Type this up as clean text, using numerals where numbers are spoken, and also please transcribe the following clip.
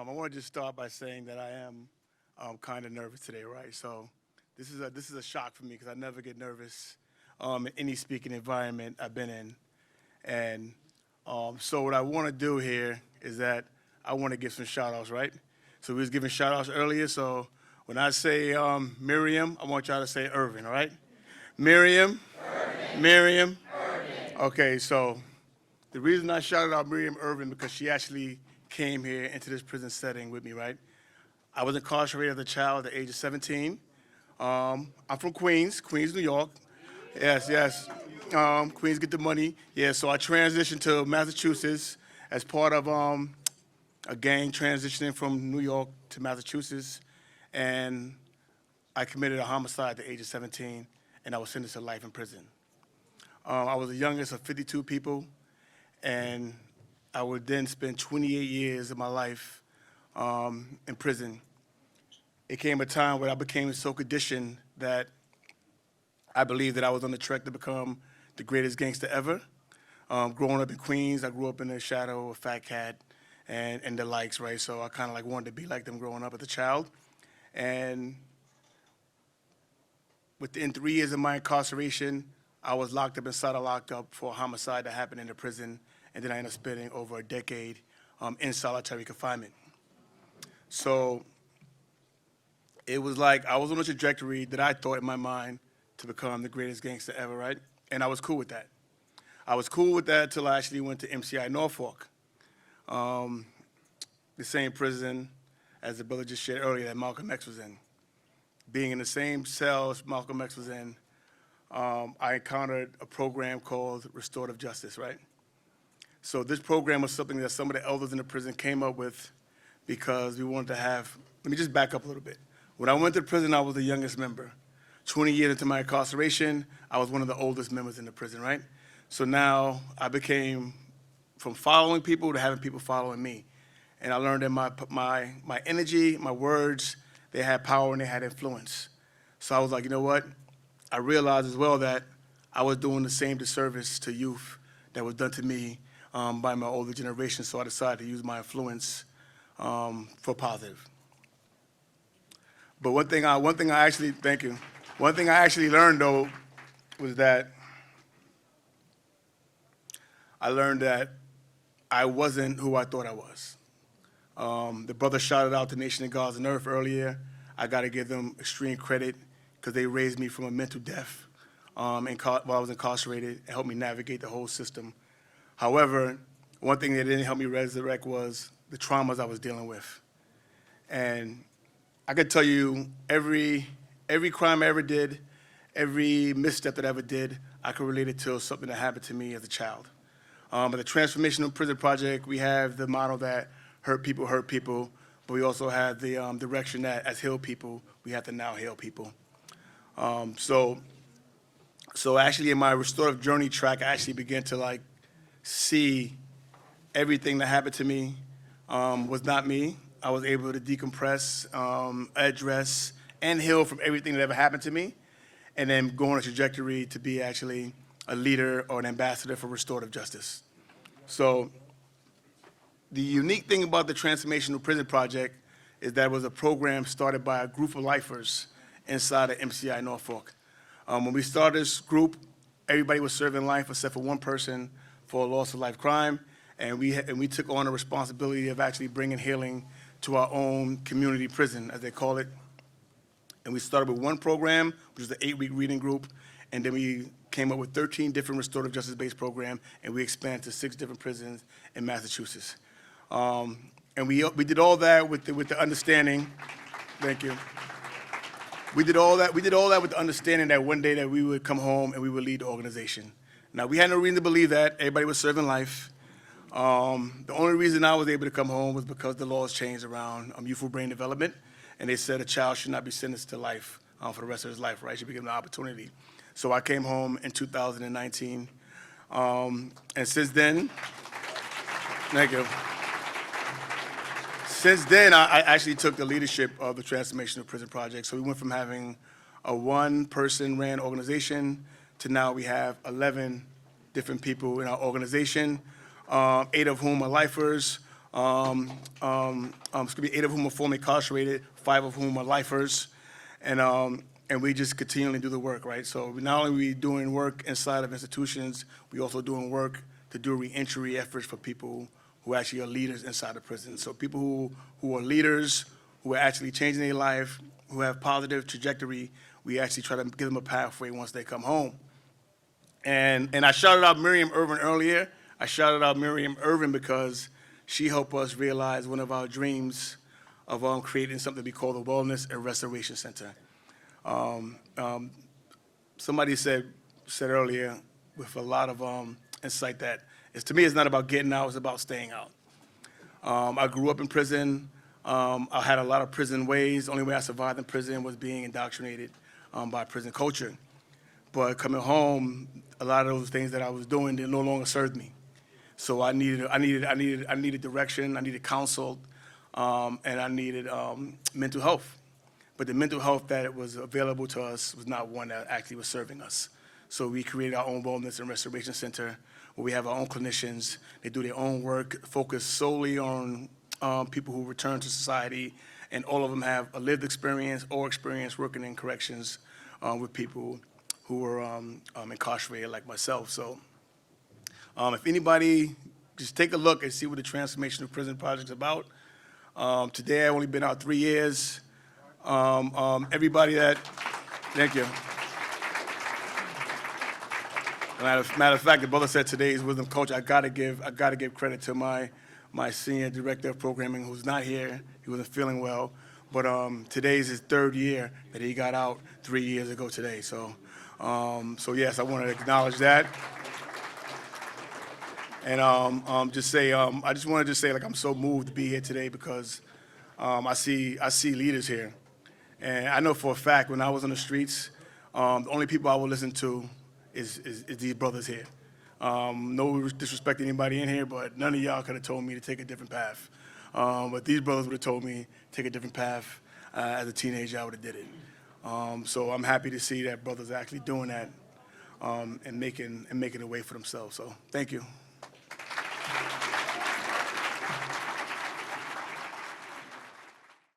I want to just start by saying that I am kind of nervous today, right? So this is a shock for me because I never get nervous in any speaking environment I've been in. And so what I want to do here is that I want to give some shout outs, right? So we was giving shout outs earlier. So when I say Miriam, I want y'all to say Irvin, all right? Miriam, Irvin. Miriam. Irvin. Okay, so the reason I shouted out Miriam Irvin because she actually came here into this prison setting with me, right? I was incarcerated as a child at the age of 17. I'm from Queens, New York. Yes, yes. Queens get the money. Yeah, so I transitioned to Massachusetts as part of a gang transitioning from New York to Massachusetts. And I committed a homicide at the age of 17, and I was sentenced to life in prison. I was the youngest of 52 people, and I would then spend 28 years of my life in prison. It came a time where I became so conditioned that I believed that I was on the track to become the greatest gangster ever. Growing up in Queens, I grew up in the shadow of Fat Cat and the likes, right? So I kind of like wanted to be like them growing up as a child. And within 3 years of my incarceration, I was locked up inside a lockup for a homicide that happened in the prison, and then I ended up spending over a decade in solitary confinement. So it was like I was on a trajectory that I thought in my mind to become the greatest gangster ever, right? And I was cool with that. I was cool with that till I actually went to MCI Norfolk, the same prison as the brother just shared earlier that Malcolm X was in. Being in the same cells Malcolm X was in, I encountered a program called Restorative Justice, right? So this program was something that some of the elders in the prison came up with because we wanted to have, let me just back up a little bit. When I went to prison, I was the youngest member. 20 years into my incarceration, I was one of the oldest members in the prison, right? So now I became from following people to having people following me. And I learned that my energy, my words, they had power and they had influence. So I was like, you know what? I realized as well that I was doing the same disservice to youth that was done to me by my older generation, so I decided to use my influence for positive. But one thing I actually, thank you. One thing I actually learned though was that I learned that I wasn't who I thought I was. The brother shouted out the Nation of Gods and Earth earlier. I got to give them extreme credit because they raised me from a mental death while I was incarcerated and helped me navigate the whole system. However, one thing that didn't help me resurrect was the traumas I was dealing with. And I could tell you every crime I ever did, every misstep that I ever did, I could relate it to something that happened to me as a child. At the Transformational Prison Project, we have the model that hurt people, but we also have the direction that as heal people, we have to now heal people. So actually in my restorative journey track, I actually began to like see everything that happened to me was not me. I was able to decompress, address, and heal from everything that ever happened to me, and then go on a trajectory to be actually a leader or an ambassador for restorative justice. So the unique thing about the Transformational Prison Project is that it was a program started by a group of lifers inside of MCI Norfolk. When we started this group, everybody was serving life except for one person for a loss of life crime, and we took on the responsibility of actually bringing healing to our own community prison, as they call it. And we started with one program, which was the 8-week reading group, and then we came up with 13 different restorative justice-based programs, and we expanded to 6 different prisons in Massachusetts. And we did all that with the understanding, thank you. We did all that with the understanding that one day that we would come home and we would lead the organization. Now, we had no reason to believe that. Everybody was serving life. The only reason I was able to come home was because the laws changed around youthful brain development, and they said a child should not be sentenced to life for the rest of his life, right? Should be given an opportunity. So I came home in 2019, and since then, thank you. Since then, I actually took the leadership of the Transformational Prison Project. So we went from having a one-person ran organization to now we have 11 different people in our organization, 8 of whom are lifers, It's gonna be 8 of whom are formerly incarcerated, 5 of whom are lifers, and we just continually do the work, right? So not only are we doing work inside of institutions, we also doing work to do reentry efforts for people who actually are leaders inside the prison. So people who are leaders, who are actually changing their life, who have positive trajectory, we actually try to give them a pathway once they come home. And I shouted out Miriam Irvin earlier. I shouted out Miriam Irvin because she helped us realize one of our dreams of creating something we call the Wellness and Restoration Center. Somebody said earlier with a lot of insight that to me it's not about getting out, it's about staying out. I grew up in prison. I had a lot of prison ways. The only way I survived in prison was being indoctrinated by prison culture. But coming home, a lot of those things that I was doing, they no longer served me. So I needed direction, I needed counsel, and I needed mental health. But the mental health that was available to us was not one that actually was serving us. So we created our own Wellness and Restoration Center where we have our own clinicians. They do their own work, focused solely on people who return to society, and all of them have a lived experience or experience working in corrections with people who were incarcerated like myself. So if anybody, just take a look and see what the Transformation of Prison Project is about. Today I've only been out 3 years. Everybody that, thank you. Matter of fact, the brother said today's wisdom coach. I gotta give credit to my senior director of programming who's not here. He wasn't feeling well, but today's his 3rd year that he got out 3 years ago today. So yes, I want to acknowledge that. And I just wanted to say, like, I'm so moved to be here today because I see leaders here. And I know for a fact when I was on the streets, the only people I would listen to is these brothers here. No disrespect to anybody in here, but none of y'all could have told me to take a different path. But these brothers would have told me to take a different path. As a teenager, I would have did it. So I'm happy to see that brothers are actually doing that and making a way for themselves. So thank you.